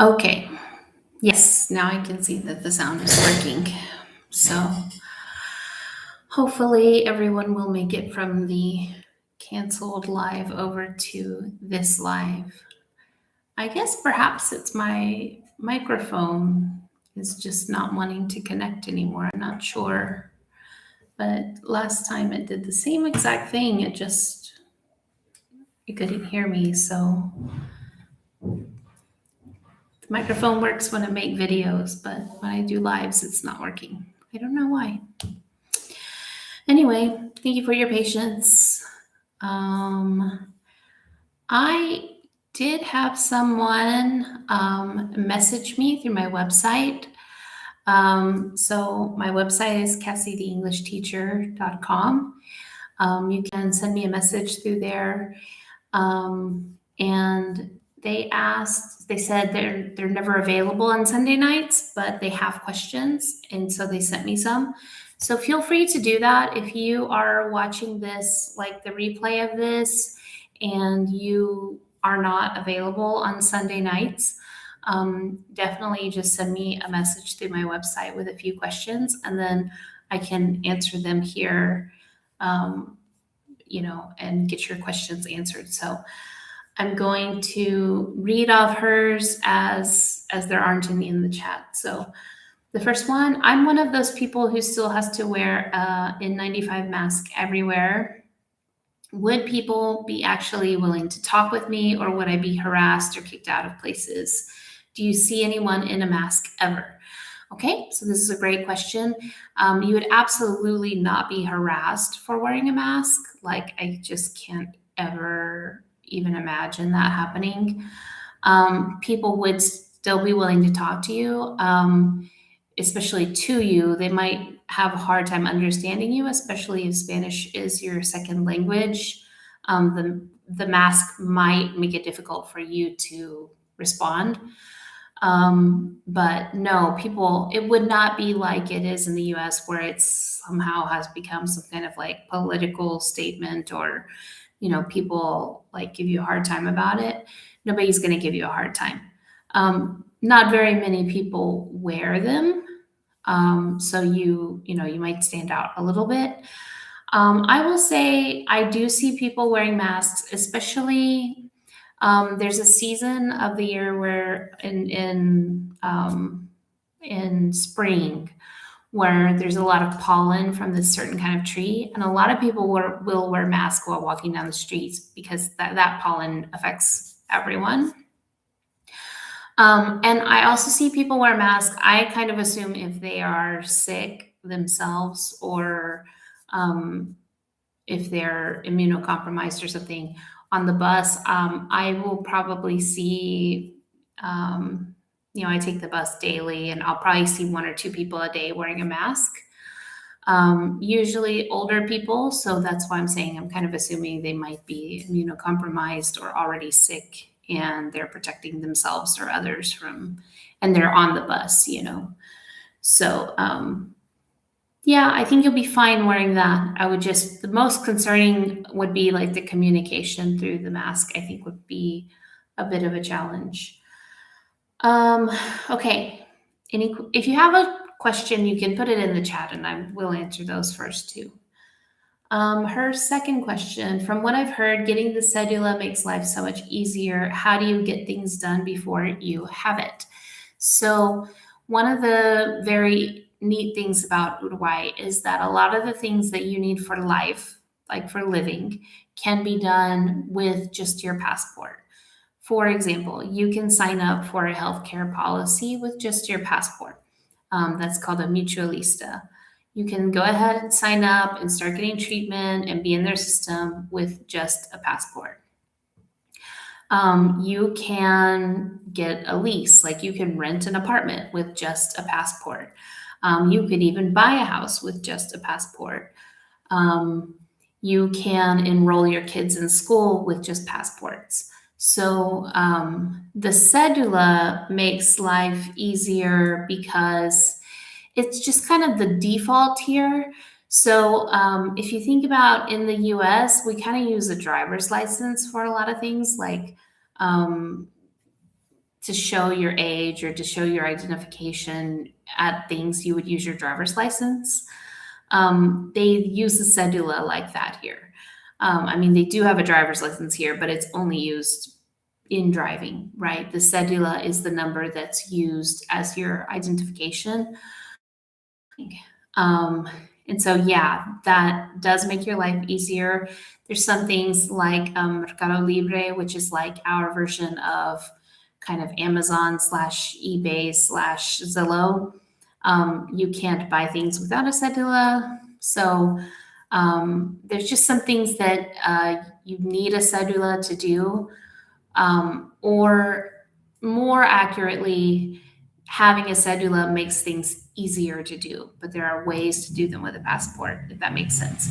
Okay. Yes, now I can see that the sound is working. So hopefully everyone will make it from the canceled live over to this live. I guess perhaps it's my microphone is just not wanting to connect anymore. I'm not sure. But last time it did the same exact thing. You couldn't hear me. So the microphone works when I make videos, but when I do lives, it's not working. I don't know why. Anyway, thank you for your patience. I did have someone message me through my website. So my website is CassieTheEnglishTeacher.com. You can send me a message through there. And they said they're never available on Sunday nights, but they have questions, and so they sent me some. So feel free to do that if you are watching this, like the replay of this, and you are not available on Sunday nights. Definitely just send me a message through my website with a few questions, and then I can answer them here. And get your questions answered. So I'm going to read off hers as there aren't any in the chat. So the first one, I'm one of those people who still has to wear N95 mask everywhere. Would people be actually willing to talk with me, or would I be harassed or kicked out of places? Do you see anyone in a mask ever? Okay, so this is a great question. You would absolutely not be harassed for wearing a mask. Like, I just can't ever even imagine that happening. People would still be willing to talk to you, especially to you. They might have a hard time understanding you, especially if Spanish is your second language. The mask might make it difficult for you to respond. But no, it would not be like it is in the US where it somehow has become some kind of like political statement, or, people like give you a hard time about it. Nobody's going to give you a hard time. Not very many people wear them. So you might stand out a little bit. I will say I do see people wearing masks, especially there's a season of the year where in spring where there's a lot of pollen from this certain kind of tree, and a lot of people will wear masks while walking down the streets because that pollen affects everyone. And I also see people wear masks. I kind of assume if they are sick themselves, or if they're immunocompromised or something on the bus. I will probably see, I take the bus daily, and I'll probably see one or two people a day wearing a mask. Usually older people. So that's why I'm saying I'm kind of assuming they might be immunocompromised or already sick, and they're protecting themselves or others and they're on the bus. So, yeah, I think you'll be fine wearing that. The most concerning would be like the communication through the mask, I think would be a bit of a challenge. Okay. If you have a question, you can put it in the chat and I will answer those first too. Her second question, from what I've heard, getting the cedula makes life so much easier. How do you get things done before you have it? So one of the very neat things about Uruguay is that a lot of the things that you need for life, like for living, can be done with just your passport. For example, you can sign up for a healthcare policy with just your passport. That's called a mutualista. You can go ahead and sign up and start getting treatment and be in their system with just a passport. You can get a lease, like you can rent an apartment with just a passport. You could even buy a house with just a passport. You can enroll your kids in school with just passports. So the cedula makes life easier because it's just kind of the default here. So if you think about in the US, we kind of use a driver's license for a lot of things, like to show your age or to show your identification at things you would use your driver's license. They use the cedula like that here. I mean, they do have a driver's license here, but it's only used in driving, right? The cedula is the number that's used as your identification. Um, and so, yeah, that does make your life easier. There's some things like Mercado Libre, which is like our version of kind of Amazon slash eBay slash Zillow. You can't buy things without a cedula. So there's just some things that you need a cedula to do, or more accurately, having a cedula makes things easier to do, but there are ways to do them with a passport, if that makes sense.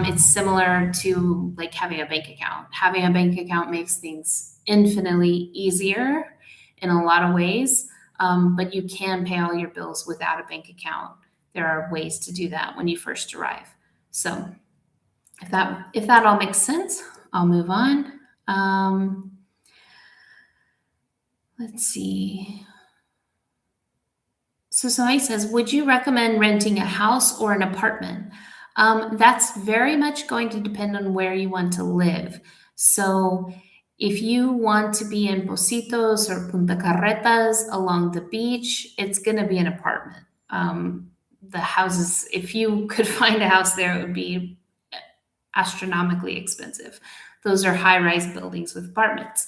It's similar to like having a bank account. Having a bank account makes things infinitely easier in a lot of ways, but you can pay all your bills without a bank account. There are ways to do that when you first arrive. So if that all makes sense, I'll move on. Let's see. So somebody says, would you recommend renting a house or an apartment? That's very much going to depend on where you want to live. So if you want to be in Positos or Punta Carretas along the beach, it's going to be an apartment. The houses, if you could find a house there, it would be astronomically expensive. Those are high-rise buildings with apartments.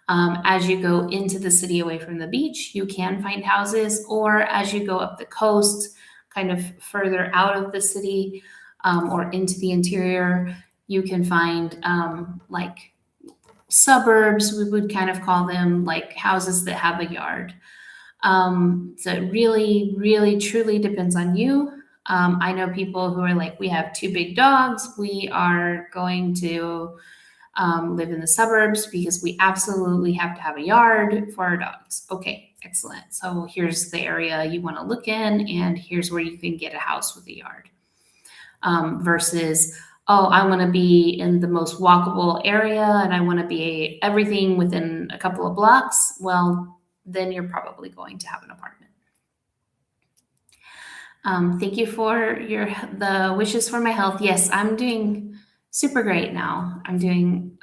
As you go into the city away from the beach, you can find houses, or as you go up the coast, kind of further out of the city, or into the interior, you can find like suburbs, we would kind of call them, like houses that have a yard. So it really, really, truly depends on you. I know people who are like, we have 2 big dogs. We are going to live in the suburbs because we absolutely have to have a yard for our dogs. Okay, excellent. So here's the area you want to look in, and here's where you can get a house with a yard. Versus, oh, I want to be in the most walkable area and I want to be everything within a couple of blocks. Well, then you're probably going to have an apartment. Thank you for the wishes for my health. Yes, I'm doing super great now. I'm doing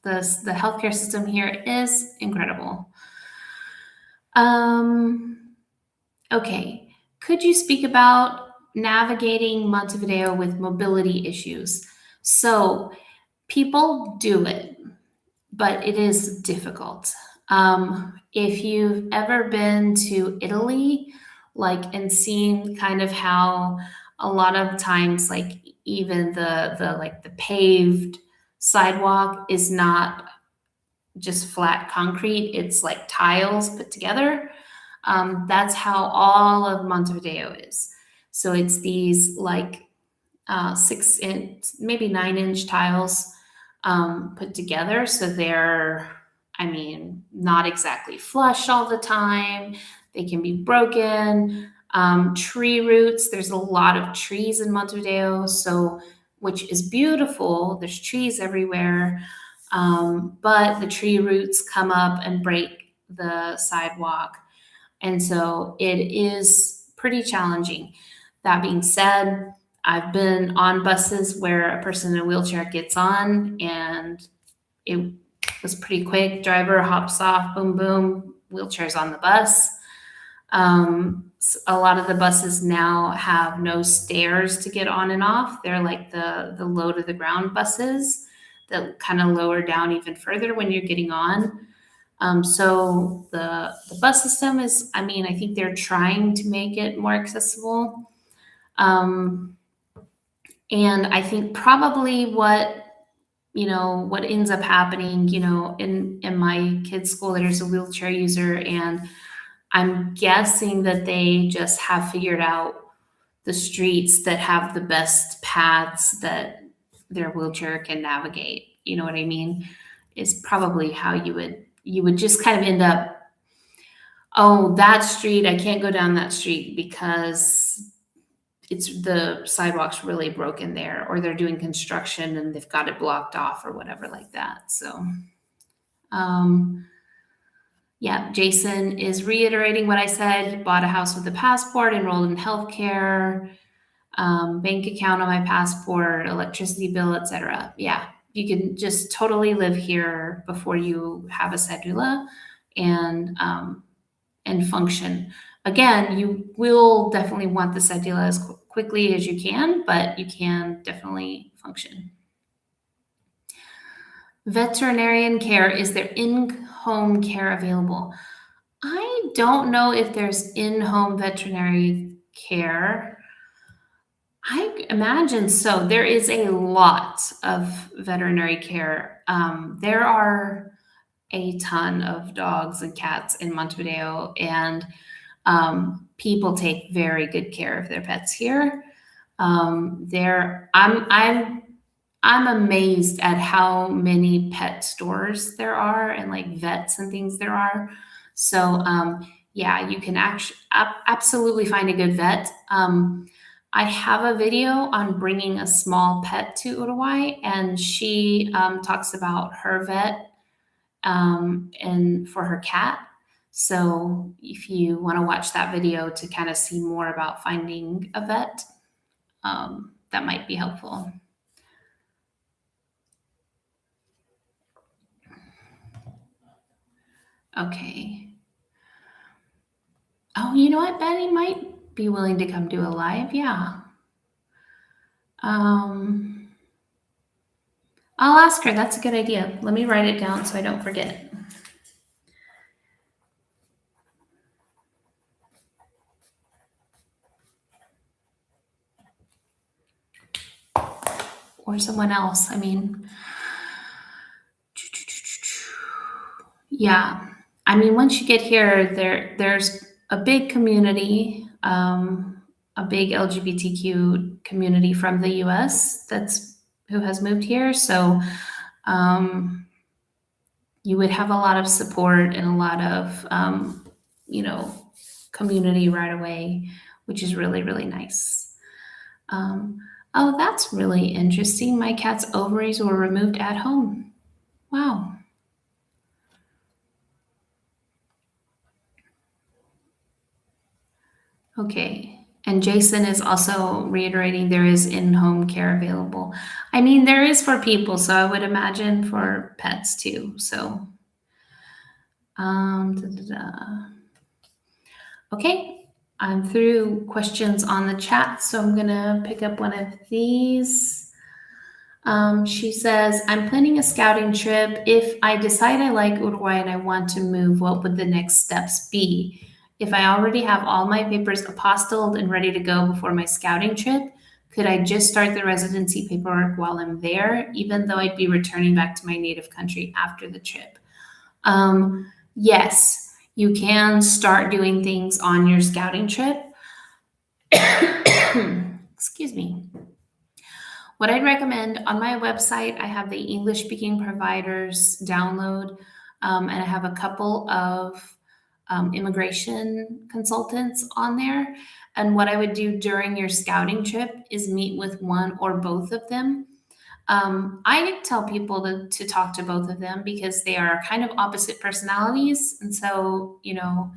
the healthcare system here is incredible. Okay, could you speak about navigating Montevideo with mobility issues? So people do it, but it is difficult. If you've ever been to Italy, like, and seen kind of how a lot of times, like, even the paved sidewalk is not just flat concrete, it's like tiles put together. That's how all of Montevideo is. So it's these like 6-inch, maybe 9-inch tiles put together. So they're, I mean, not exactly flush all the time. They can be broken. Tree roots, there's a lot of trees in Montevideo, so which is beautiful. There's trees everywhere. But the tree roots come up and break the sidewalk. And so it is pretty challenging. That being said, I've been on buses where a person in a wheelchair gets on and it was pretty quick. Driver hops off, boom, boom, wheelchair's on the bus. A lot of the buses now have no stairs to get on and off. They're like the low to the ground buses that kind of lower down even further when you're getting on. So the bus system is, I mean, I think they're trying to make it more accessible. And I think probably what ends up happening, in my kid's school, there's a wheelchair user, and I'm guessing that they just have figured out the streets that have the best paths that their wheelchair can navigate. You know what I mean? Is probably how you would just kind of end up, oh, that street, I can't go down that street because the sidewalk's really broken there, or they're doing construction and they've got it blocked off or whatever like that. So, Yeah, Jason is reiterating what I said. He bought a house with a passport, enrolled in healthcare, bank account on my passport, electricity bill, etc. Yeah, you can just totally live here before you have a cedula and function. Again, you will definitely want the cedula as quickly as you can, but you can definitely function. Veterinarian care, is there in-home care available? I don't know if there's in-home veterinary care. I imagine so. There is a lot of veterinary care. There are a ton of dogs and cats in Montevideo, and people take very good care of their pets here. I'm amazed at how many pet stores there are and like vets and things there are. So yeah, you can actually absolutely find a good vet. I have a video on bringing a small pet to Uruguay, and she talks about her vet and for her cat. So if you want to watch that video to kind of see more about finding a vet, that might be helpful. Okay. Oh, you know what? Betty might be willing to come do a live. Yeah. Um, I'll ask her. That's a good idea. Let me write it down so I don't forget. Or someone else. I mean, yeah. I mean, once you get here, there's a big community, a big LGBTQ community from the US that's who has moved here. So um, you would have a lot of support and a lot of you know, community right away, which is really, really nice. Um, oh, that's really interesting. My cat's ovaries were removed at home. Wow. Okay. And Jason is also reiterating there is in-home care available. I mean, there is for people, so I would imagine for pets too. So, da, da, da. Okay, I'm through questions on the chat, so I'm gonna pick up one of these. She says, I'm planning a scouting trip. If I decide I like Uruguay and I want to move, what would the next steps be? If I already have all my papers apostilled and ready to go before my scouting trip, could I just start the residency paperwork while I'm there, even though I'd be returning back to my native country after the trip? Yes, you can start doing things on your scouting trip. Excuse me. What I'd recommend on my website, I have the English speaking providers download, and I have a couple of immigration consultants on there. And what I would do during your scouting trip is meet with one or both of them. I tell people to talk to both of them because they are kind of opposite personalities. And so, you know,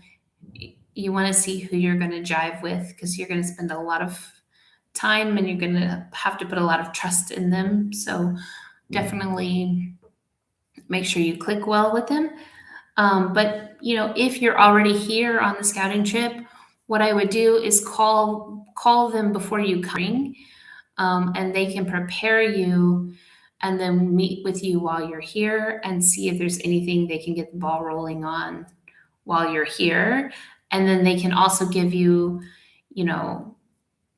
you want to see who you're going to jive with because you're going to spend a lot of time and you're going to have to put a lot of trust in them. So definitely make sure you click well with them. But you know, if you're already here on the scouting trip, what I would do is call them before you come, and they can prepare you and then meet with you while you're here and see if there's anything they can get the ball rolling on while you're here. And then they can also give you, you know,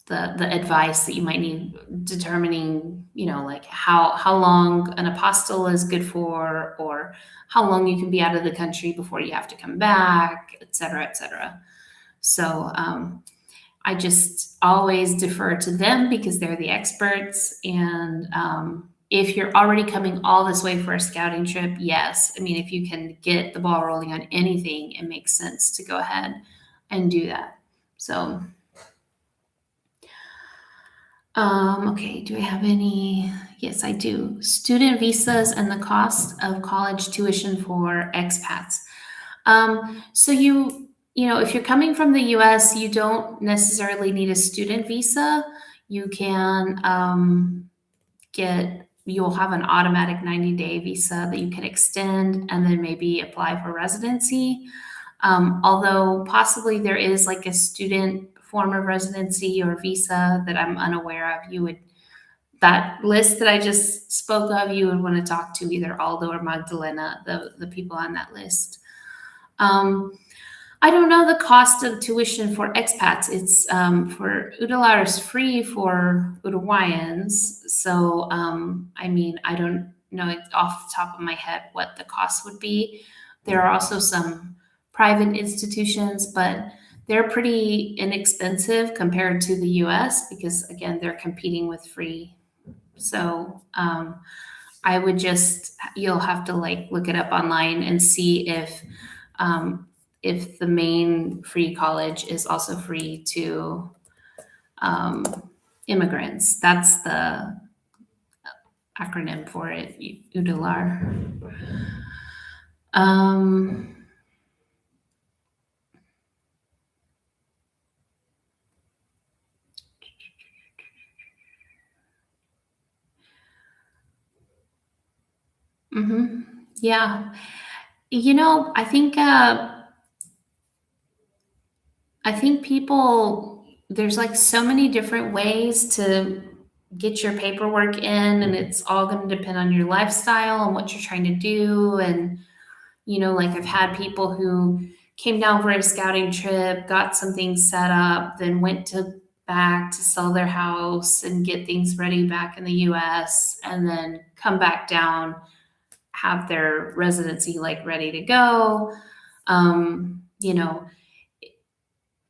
the advice that you might need determining, you know, like how long an apostille is good for, or how long you can be out of the country before you have to come back, et cetera, et cetera. So I just always defer to them because they're the experts. And if you're already coming all this way for a scouting trip, yes. I mean, if you can get the ball rolling on anything, it makes sense to go ahead and do that. So okay, do I have any? Yes, I do. Student visas and the cost of college tuition for expats. So if you're coming from the US, you don't necessarily need a student visa. You can you'll have an automatic 90-day visa that you can extend and then maybe apply for residency. Although possibly there is like a student form of residency or visa that I'm unaware of, that list that I just spoke of, you would want to talk to either Aldo or Magdalena, the people on that list. Um, I don't know the cost of tuition for expats. It's for UDELAR is free for Uruguayans. So, I mean, I don't know off the top of my head what the cost would be. There are also some private institutions, but they're pretty inexpensive compared to the US because, again, they're competing with free. So, I would you'll have to like look it up online and see if the main free college is also free to um, immigrants. That's the acronym for it, UDELAR. Um, mhm. Yeah. I think people, there's like so many different ways to get your paperwork in, and it's all going to depend on your lifestyle and what you're trying to do. And, like I've had people who came down for a scouting trip, got some things set up, then went to back to sell their house and get things ready back in the US, and then come back down, have their residency like ready to go. Um, you know,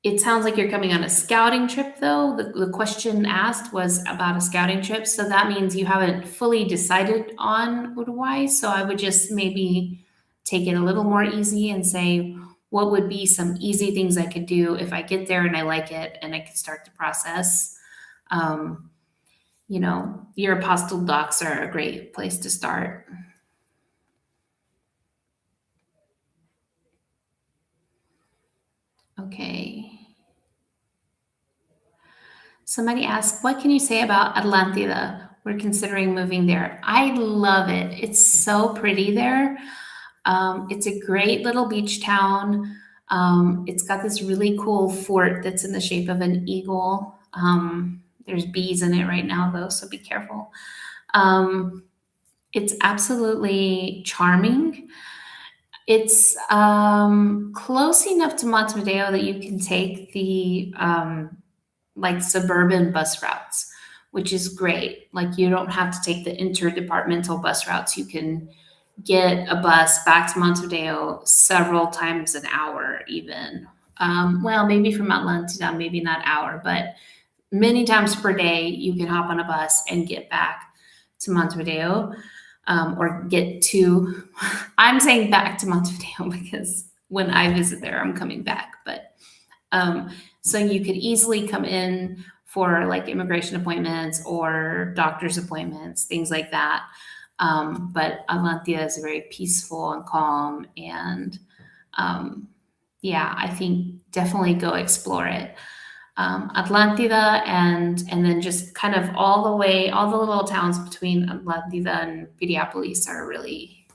it sounds like you're coming on a scouting trip, though. The question asked was about a scouting trip. So that means you haven't fully decided on Uruguay. So I would just maybe take it a little more easy and say, what would be some easy things I could do if I get there and I like it and I could start the process? Um, your apostille docs are a great place to start. Okay. Somebody asked, what can you say about Atlantida? We're considering moving there. I love it. It's so pretty there. It's a great little beach town. It's got this really cool fort that's in the shape of an eagle. There's bees in it right now, though, so be careful. It's absolutely charming. It's close enough to Montevideo that you can take the like suburban bus routes, which is great. Like you don't have to take the interdepartmental bus routes. You can get a bus back to Montevideo several times an hour, even. Well, maybe from Atlanta, maybe not hour, but many times per day, you can hop on a bus and get back to Montevideo, or get to. I'm saying back to Montevideo because when I visit there, I'm coming back, but so you could easily come in for like immigration appointments or doctor's appointments, things like that. But Atlantia is very peaceful and calm, and yeah, I think definitely go explore it. Atlantida and then just kind of all the little towns between Atlantida and Piriapolis are really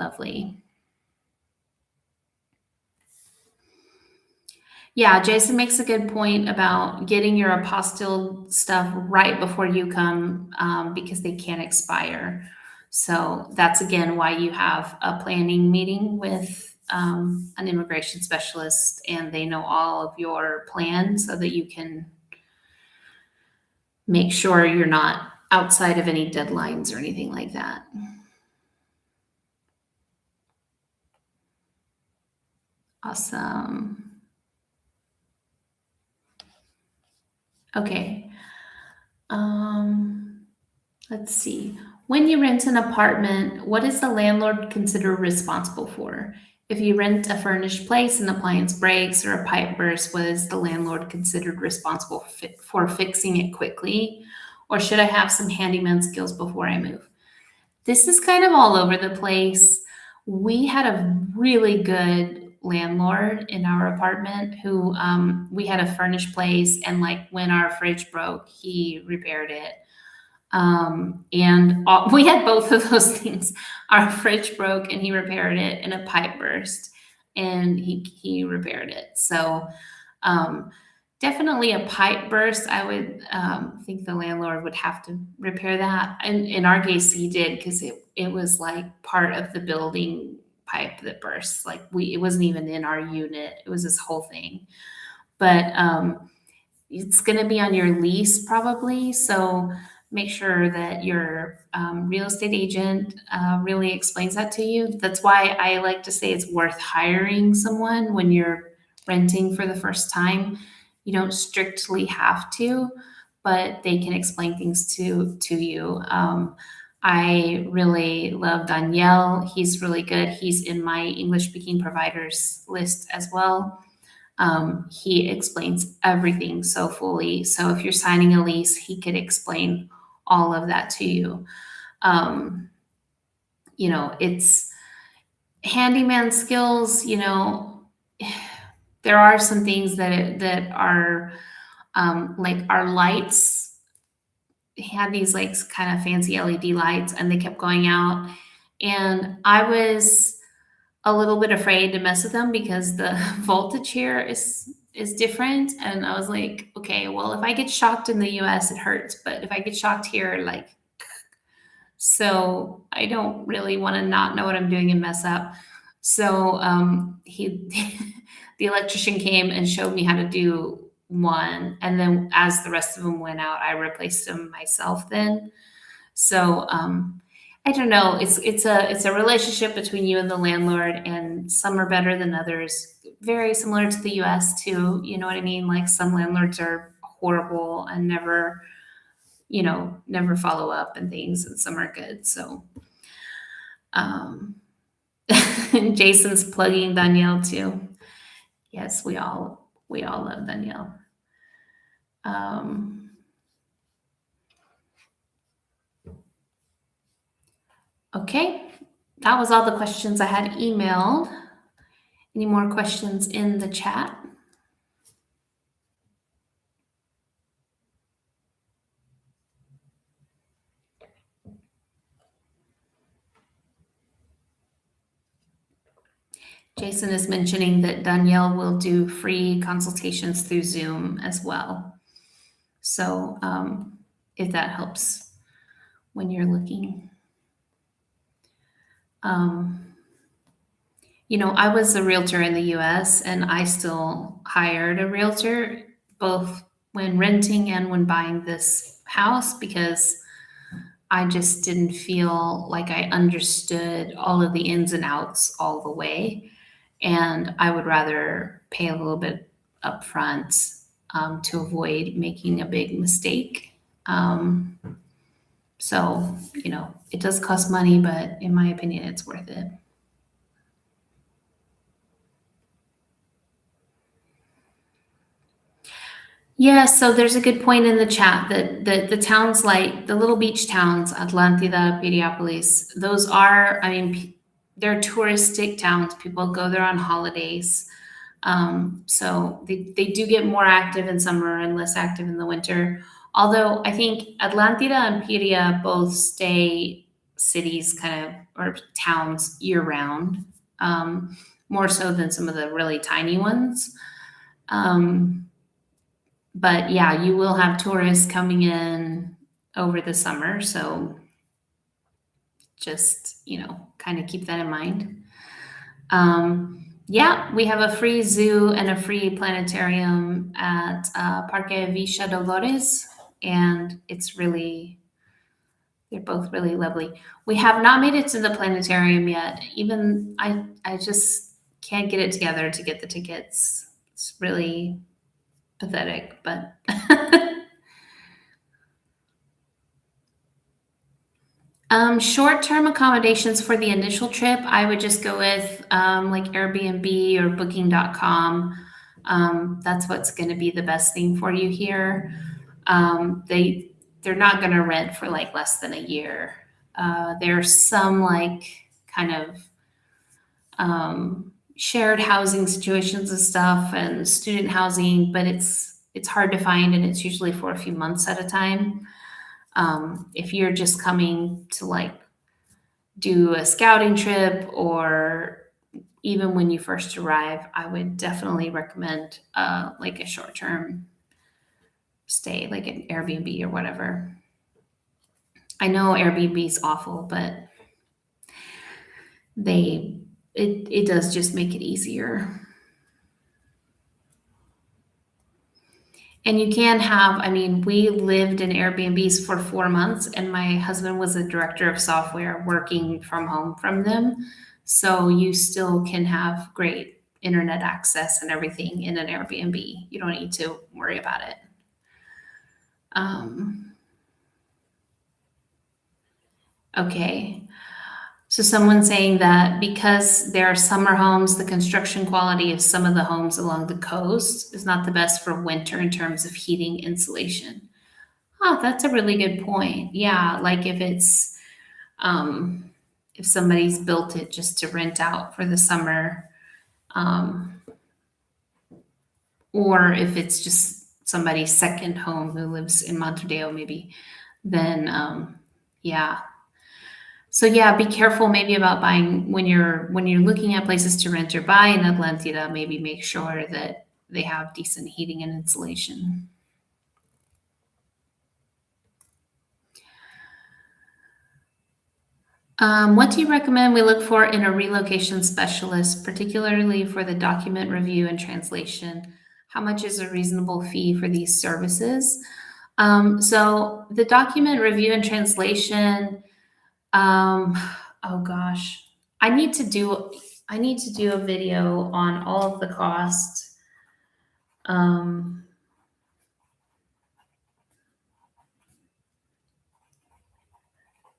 lovely. Yeah, Jason makes a good point about getting your apostille stuff right before you come, because they can expire. So that's again why you have a planning meeting with an immigration specialist, and they know all of your plans so that you can make sure you're not outside of any deadlines or anything like that. Awesome. Okay. Let's see. When you rent an apartment, what is the landlord considered responsible for? If you rent a furnished place, an appliance breaks or a pipe bursts, what is the landlord considered responsible for fixing it quickly? Or should I have some handyman skills before I move? This is kind of all over the place. We had a really good landlord in our apartment who we had a furnished place, and like when our fridge broke, he repaired it. We had both of those things. Our fridge broke and he repaired it, and a pipe burst and he repaired it. So um, definitely a pipe burst. I would think the landlord would have to repair that. And in our case, he did, because it was like part of the building pipe that burst. Like it wasn't even in our unit. It was this whole thing. But it's going to be on your lease probably. So make sure that your real estate agent really explains that to you. That's why I like to say it's worth hiring someone when you're renting for the first time. You don't strictly have to, but they can explain things to you. I really love Danielle. He's really good. He's in my English speaking providers list as well. He explains everything so fully. So if you're signing a lease, he could explain all of that to you. It's handyman skills. There are some things that are like our lights had these like kind of fancy LED lights, and they kept going out, and I was a little bit afraid to mess with them because the voltage here is different. And I was like, okay, well, if I get shocked in the US, it hurts, but if I get shocked here, like, so I don't really want to not know what I'm doing and mess up. So he the electrician came and showed me how to do one, and then as the rest of them went out, I replaced them myself then. So I don't know. It's a relationship between you and the landlord, and some are better than others. Very similar to the U.S. too. You know what I mean? Like some landlords are horrible and never follow up and things, and some are good. So, um, and Jason's plugging Danielle too. Yes, we all love Danielle. Um, okay, that was all the questions I had emailed. Any more questions in the chat? Jason is mentioning that Danielle will do free consultations through Zoom as well. So if that helps when you're looking. I was a realtor in the US, and I still hired a realtor both when renting and when buying this house, because I just didn't feel like I understood all of the ins and outs all the way. And I would rather pay a little bit upfront to avoid making a big mistake. So, it does cost money, but in my opinion, it's worth it. Yeah, so there's a good point in the chat that the towns, like the little beach towns, Atlantida, Piriapolis, those are, I mean, they're touristic towns. People go there on holidays. So they do get more active in summer and less active in the winter. Although I think Atlantida and Piria both stay cities kind of, or towns year round, more so than some of the really tiny ones. But yeah, you will have tourists coming in over the summer. So just, kind of keep that in mind. Yeah, we have a free zoo and a free planetarium at Parque Villa Dolores, and they're both really lovely. We have not made it to the planetarium yet. Even I just can't get it together to get the tickets. It's really pathetic, but short-term accommodations for the initial trip, I would just go with like Airbnb or Booking.com. That's what's going to be the best thing for you here. They're not going to rent for like less than a year. There's some like kind of shared housing situations and stuff and student housing, but it's hard to find and it's usually for a few months at a time. If you're just coming to like do a scouting trip or even when you first arrive, I would definitely recommend like a short term stay, like an Airbnb or whatever. I know Airbnb is awful, but they it does just make it easier. And you can have, I mean, we lived in Airbnbs for 4 months, and my husband was a director of software working from home from them. So you still can have great internet access and everything in an Airbnb. You don't need to worry about it. Um, okay. So someone's saying that because there are summer homes, the construction quality of some of the homes along the coast is not the best for winter in terms of heating insulation. Oh, that's a really good point. Yeah, like um, if somebody's built it just to rent out for the summer, um, or if it's just somebody's second home who lives in Montevideo, maybe, then yeah. So yeah, be careful maybe about buying when you're looking at places to rent or buy in Atlantida. Maybe make sure that they have decent heating and insulation. What do you recommend we look for in a relocation specialist, particularly for the document review and translation? How much is a reasonable fee for these services? So the document review and translation, um, oh gosh, I need to do I need to do a video on all of the costs. Um,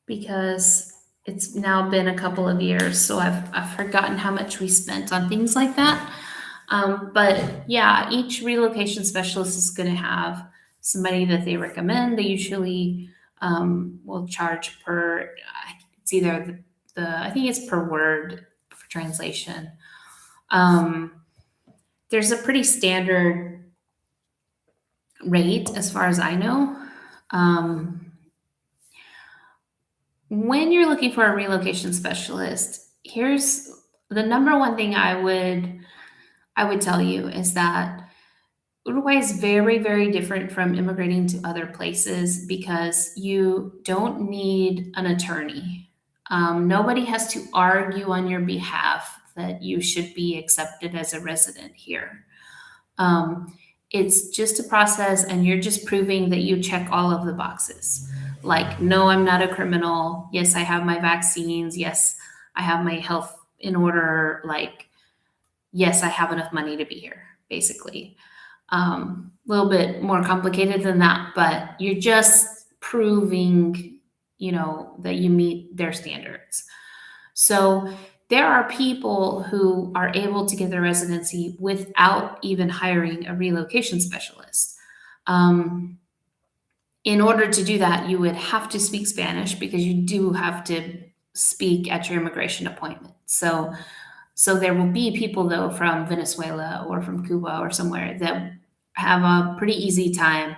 because it's now been a couple of years, so I've forgotten how much we spent on things like that. But yeah, each relocation specialist is going to have somebody that they recommend. They usually will charge per. It's either I think it's per word for translation. Um, there's a pretty standard rate as far as I know. Um, when you're looking for a relocation specialist, here's the number one thing I would tell you is that Uruguay is very, very different from immigrating to other places because you don't need an attorney. Nobody has to argue on your behalf that you should be accepted as a resident here. Um, it's just a process, and you're just proving that you check all of the boxes. Like, no, I'm not a criminal. Yes, I have my vaccines. Yes, I have my health in order. Like, yes, I have enough money to be here, basically. A little bit more complicated than that, but you're just proving, that you meet their standards. So there are people who are able to get their residency without even hiring a relocation specialist. Um, in order to do that, you would have to speak Spanish because you do have to speak at your immigration appointment. So there will be people though from Venezuela or from Cuba or somewhere that have a pretty easy time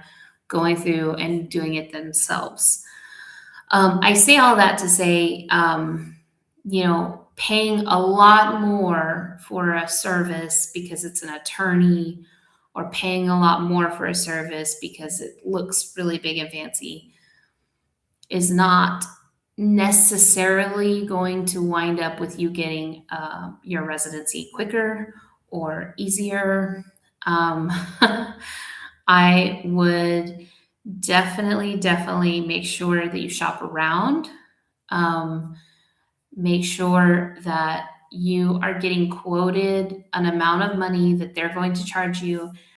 going through and doing it themselves. I say all that to say, paying a lot more for a service because it's an attorney, or paying a lot more for a service because it looks really big and fancy, is not necessarily going to wind up with you getting your residency quicker or easier. Um, I would definitely make sure that you shop around. Um, make sure that you are getting quoted an amount of money that they're going to charge you